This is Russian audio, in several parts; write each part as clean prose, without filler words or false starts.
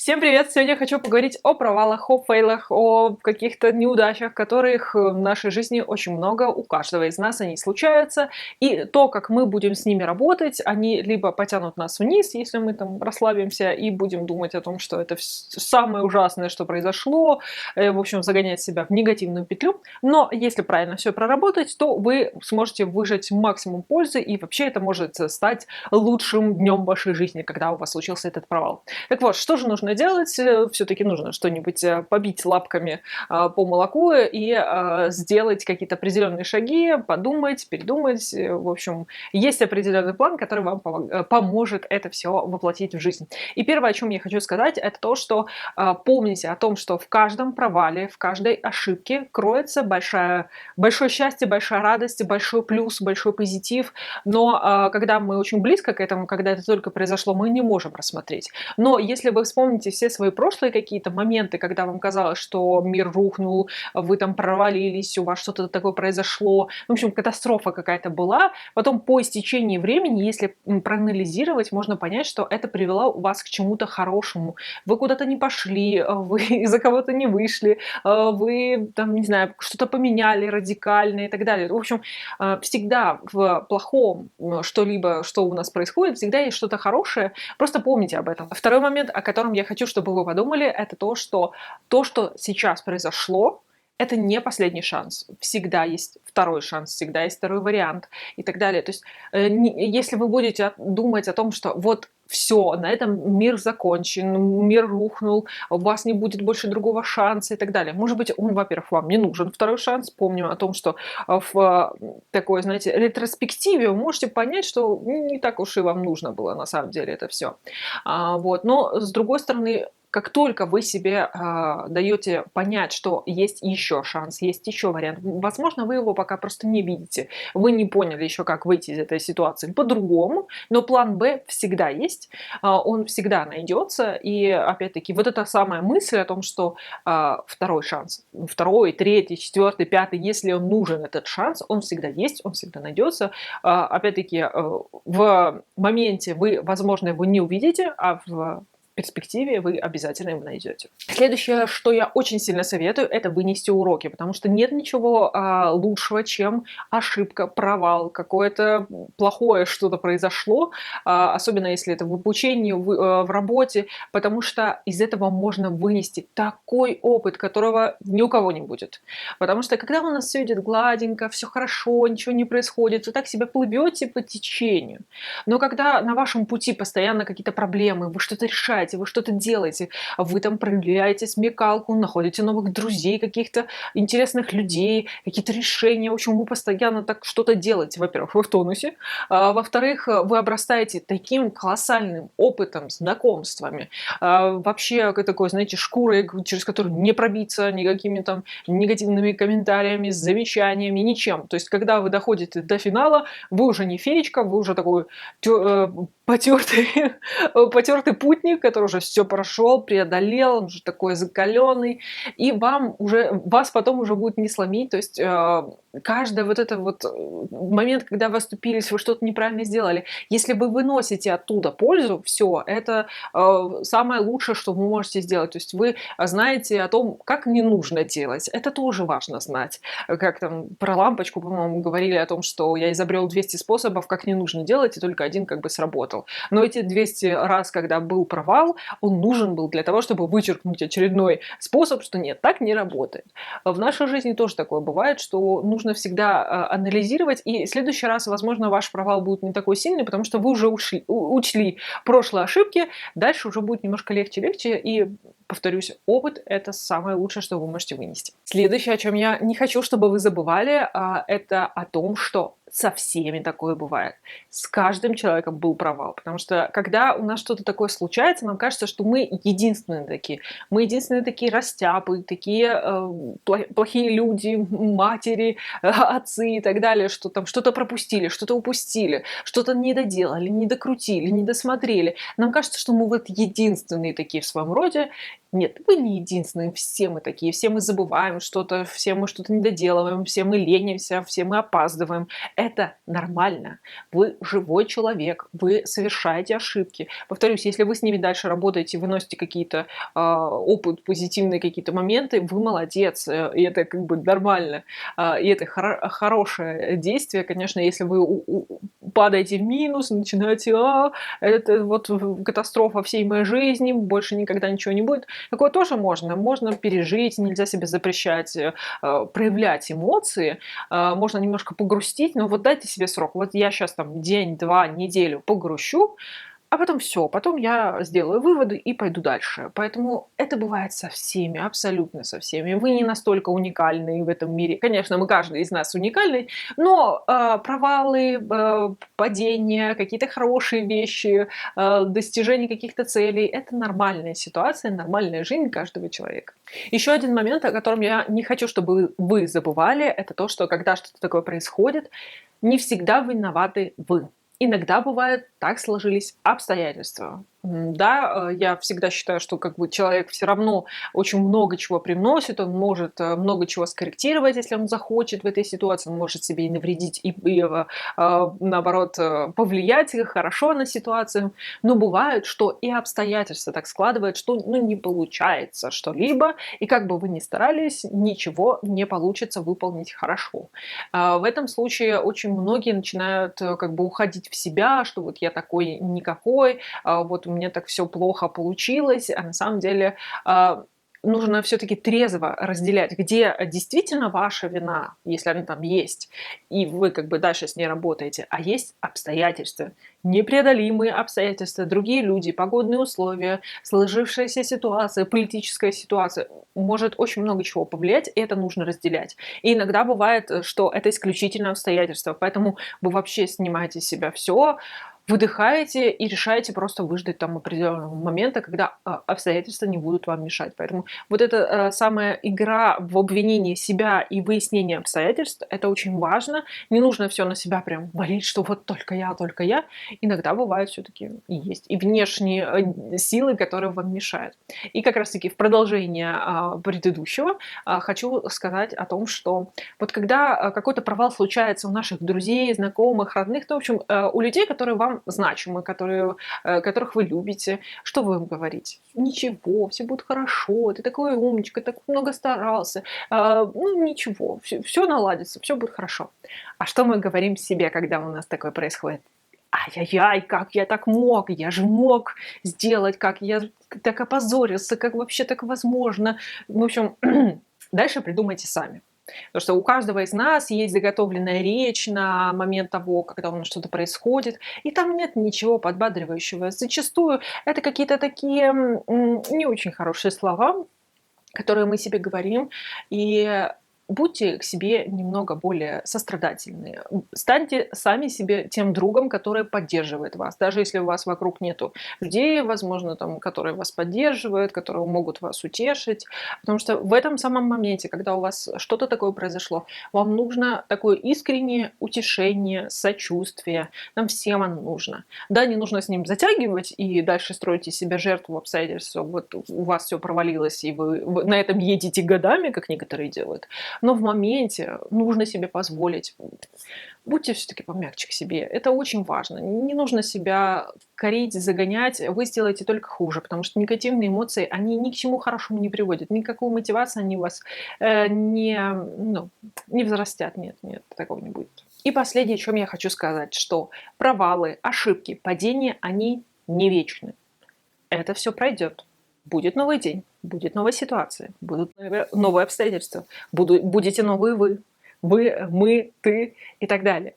Всем привет! Сегодня я хочу поговорить о провалах, о фейлах, о каких-то неудачах, которых в нашей жизни очень много, у каждого из нас они случаются. И то, как мы будем с ними работать, они либо потянут нас вниз, если мы там расслабимся и будем думать о том, что это самое ужасное, что произошло, в общем, загонять себя в негативную петлю. Но если правильно все проработать, то вы сможете выжать максимум пользы, и вообще это может стать лучшим днем вашей жизни, когда у вас случился этот провал. Так вот, что же нужно делать? Все-таки нужно что-нибудь побить лапками по молоку и сделать какие-то определенные шаги, подумать, передумать. В общем, есть определенный план, который вам поможет это все воплотить в жизнь. И первое, о чем я хочу сказать, это то, что помните о том, что в каждом провале, в каждой ошибке кроется большое счастье, большая радость, большой плюс, большой позитив. Но когда мы очень близко к этому, когда это только произошло, мы не можем рассмотреть. Но если вы вспомните все свои прошлые какие-то моменты, когда вам казалось, что мир рухнул, вы там провалились, у вас что-то такое произошло, в общем, катастрофа какая-то была, потом по истечении времени, если проанализировать, можно понять, что это привело вас к чему-то хорошему. Вы куда-то не пошли, вы за кого-то не вышли, вы там, не знаю, что-то поменяли радикально и так далее. В общем, всегда в плохом что-либо, что у нас происходит, всегда есть что-то хорошее. Просто помните об этом. Второй момент, о котором я хочу, чтобы вы подумали, это то, что сейчас произошло, это не последний шанс. Всегда есть второй шанс, всегда есть второй вариант и так далее. То есть, если вы будете думать о том, что вот все, на этом мир закончен, мир рухнул, у вас не будет больше другого шанса и так далее. Может быть, он, во-первых, вам не нужен второй шанс. Помним о том, что в такой, знаете, ретроспективе вы можете понять, что не так уж и вам нужно было на самом деле это все. Вот. Но, с другой стороны, как только вы себе даете понять, что есть еще шанс, есть еще вариант, возможно, вы его пока просто не видите, вы не поняли еще, как выйти из этой ситуации по-другому, но план Б всегда есть, он всегда найдется, и опять-таки вот эта самая мысль о том, что второй шанс, второй, третий, четвертый, пятый, если он нужен, этот шанс, он всегда есть, он всегда найдется. Опять-таки в моменте вы, возможно, его не увидите, а в перспективе вы обязательно его найдете. Следующее, что я очень сильно советую, это вынести уроки, потому что нет ничего лучшего, чем ошибка, провал, какое-то плохое что-то произошло, особенно если это в обучении, в работе, потому что из этого можно вынести такой опыт, которого ни у кого не будет. Потому что когда у нас все идет гладенько, все хорошо, ничего не происходит, вы так себя плывете по течению. Но когда на вашем пути постоянно какие-то проблемы, вы что-то решаете, вы что-то делаете, вы там проявляете смекалку, находите новых друзей, каких-то интересных людей, какие-то решения. В общем, вы постоянно так что-то делаете. Во-первых, вы в тонусе. Во-вторых, вы обрастаете таким колоссальным опытом, знакомствами. Вообще, такой, знаете, шкурой, через которую не пробиться никакими там негативными комментариями, замечаниями, ничем. То есть, когда вы доходите до финала, вы уже не феечка, вы уже такой потертый, потертый путник, который уже все прошел, преодолел, он уже такой закаленный, и вас потом уже будет не сломить. То есть каждый вот это вот момент, когда вы оступились, вы что-то неправильно сделали, если вы выносите оттуда пользу, все, это самое лучшее, что вы можете сделать. То есть вы знаете о том, как не нужно делать. Это тоже важно знать. Как там про лампочку, по-моему, говорили о том, что я изобрел 200 способов, как не нужно делать, и только один как бы сработал. Но эти 200 раз, когда был провал, он нужен был для того, чтобы вычеркнуть очередной способ, что нет, так не работает. В нашей жизни тоже такое бывает, что нужно всегда анализировать, и в следующий раз, возможно, ваш провал будет не такой сильный, потому что вы уже учли прошлые ошибки, дальше уже будет немножко легче, и повторюсь, опыт – это самое лучшее, что вы можете вынести. Следующее, о чем я не хочу, чтобы вы забывали, это о том, что со всеми такое бывает. С каждым человеком был провал. Потому что, когда у нас что-то такое случается, нам кажется, что мы единственные такие. Мы единственные такие растяпы, такие плохие люди, матери, отцы и так далее, что там что-то пропустили, что-то упустили, что-то не доделали, не докрутили, не досмотрели. Нам кажется, что мы вот единственные такие в своем роде. Нет, вы не единственные, все мы такие, все мы забываем что-то, все мы что-то недоделываем, все мы ленимся, все мы опаздываем. Это нормально. Вы живой человек, вы совершаете ошибки. Повторюсь, если вы с ними дальше работаете, выносите какие-то опыт, позитивные какие-то моменты, вы молодец, и это как бы нормально. И это хорошее действие, конечно, если вы падаете в минус, начинаете, это вот катастрофа всей моей жизни, больше никогда ничего не будет. Такое тоже можно. Можно пережить, нельзя себе запрещать проявлять эмоции. Можно немножко погрустить, но вот дайте себе срок. Вот я сейчас там день, два, неделю погрущу, а потом все, потом я сделаю выводы и пойду дальше. Поэтому это бывает со всеми, абсолютно со всеми. Вы не настолько уникальны в этом мире. Конечно, мы каждый из нас уникальный, но провалы, падения, какие-то хорошие вещи, достижение каких-то целей — это нормальная ситуация, нормальная жизнь каждого человека. Еще один момент, о котором я не хочу, чтобы вы забывали, это то, что когда что-то такое происходит, не всегда виноваты вы. Иногда бывает, так сложились обстоятельства. Да, я всегда считаю, что как бы человек все равно очень много чего привносит, он может много чего скорректировать, если он захочет в этой ситуации, он может себе и навредить, наоборот, повлиять хорошо на ситуацию. Но бывает, что и обстоятельства так складывают, что не получается что-либо, и как бы вы ни старались, ничего не получится выполнить хорошо. В этом случае очень многие начинают как бы уходить в себя, что вот я такой никакой, вот у меня так все плохо получилось, а на самом деле нужно все-таки трезво разделять, где действительно ваша вина, если она там есть, и вы как бы дальше с ней работаете, а есть обстоятельства, непреодолимые обстоятельства, другие люди, погодные условия, сложившаяся ситуация, политическая ситуация, может очень много чего повлиять, и это нужно разделять. И иногда бывает, что это исключительно обстоятельства, поэтому вы вообще снимаете с себя все, выдыхаете и решаете просто выждать там определенного момента, когда обстоятельства не будут вам мешать. Поэтому вот эта самая игра в обвинении себя и выяснение обстоятельств — это очень важно. Не нужно все на себя прям валить, что вот только я, только я. Иногда бывают все-таки и есть и внешние силы, которые вам мешают. И как раз-таки в продолжение предыдущего хочу сказать о том, что вот когда какой-то провал случается у наших друзей, знакомых, родных, то, в общем, у людей, которые вам значимы, которых вы любите, что вы им говорите? Ничего, все будет хорошо, ты такой умничка, так много старался, ну ничего, все наладится, все будет хорошо. А что мы говорим себе, когда у нас такое происходит? Ай-яй-яй, как я так мог? Я же мог сделать, как я так опозорился, как вообще так возможно? В общем, дальше придумайте сами. Потому что у каждого из нас есть заготовленная речь на момент того, когда у нас что-то происходит, и там нет ничего подбадривающего. Зачастую это какие-то такие не очень хорошие слова, которые мы себе говорим, и будьте к себе немного более сострадательны. Станьте сами себе тем другом, который поддерживает вас. Даже если у вас вокруг нету людей, возможно, там, которые вас поддерживают, которые могут вас утешить. Потому что в этом самом моменте, когда у вас что-то такое произошло, вам нужно такое искреннее утешение, сочувствие. Нам всем оно нужно. Да, не нужно с ним затягивать и дальше строить из себя жертву обстоятельств. Вот у вас все провалилось, и вы на этом едете годами, как некоторые делают. Но в моменте нужно себе позволить. Будьте все-таки помягче к себе. Это очень важно. Не нужно себя корить, загонять. Вы сделаете только хуже, потому что негативные эмоции, они ни к чему хорошему не приводят. Никакой мотивации они вас не взрастят. Нет, нет, такого не будет. И последнее, о чем я хочу сказать, что провалы, ошибки, падения, они не вечны. Это все пройдет. Будет новый день, будет новая ситуация, будут новые обстоятельства, будете новые вы. Вы, мы, ты и так далее.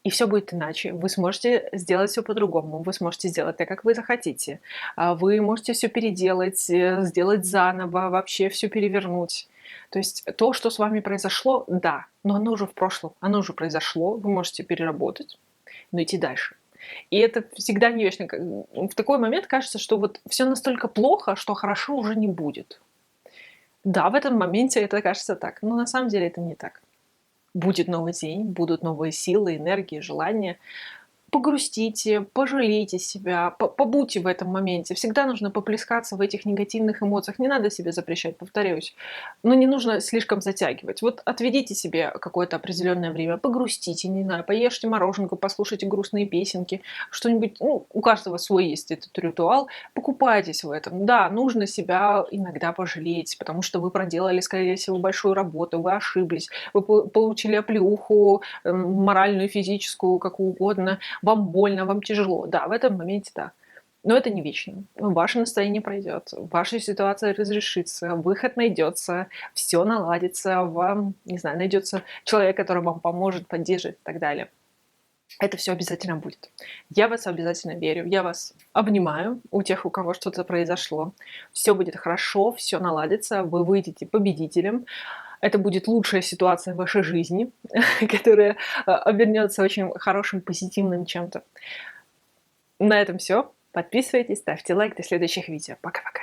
И все будет иначе. Вы сможете сделать все по-другому. Вы сможете сделать так, как вы захотите. Вы можете все переделать, сделать заново, вообще все перевернуть. То есть то, что с вами произошло, да, но оно уже в прошлом, оно уже произошло, вы можете переработать, но идти дальше. И это всегда не вечно. В такой момент кажется, что вот все настолько плохо, что хорошо уже не будет. Да, в этом моменте это кажется так, но на самом деле это не так. Будет новый день, будут новые силы, энергии, желания. погрустите, пожалейте себя, побудьте в этом моменте. Всегда нужно поплескаться в этих негативных эмоциях. Не надо себе запрещать, повторюсь. Но не нужно слишком затягивать. Вот отведите себе какое-то определенное время, погрустите, не знаю, поешьте мороженку, послушайте грустные песенки, что-нибудь, ну, у каждого свой есть этот ритуал, покупайтесь в этом. Да, нужно себя иногда пожалеть, потому что вы проделали, скорее всего, большую работу, вы ошиблись, вы получили оплеуху, моральную, физическую, какую угодно, вам больно, вам тяжело. Да, в этом моменте да. Но это не вечно. Ваше настроение пройдет, ваша ситуация разрешится, выход найдется, все наладится, вам, не знаю, найдется человек, который вам поможет, поддержит и так далее. Это все обязательно будет. Я в вас обязательно верю, я вас обнимаю, у тех, у кого что-то произошло. Все будет хорошо, все наладится, вы выйдете победителем. Это будет лучшая ситуация в вашей жизни, которая обернется очень хорошим, позитивным чем-то. На этом все. Подписывайтесь, ставьте лайк. До следующих видео. Пока-пока.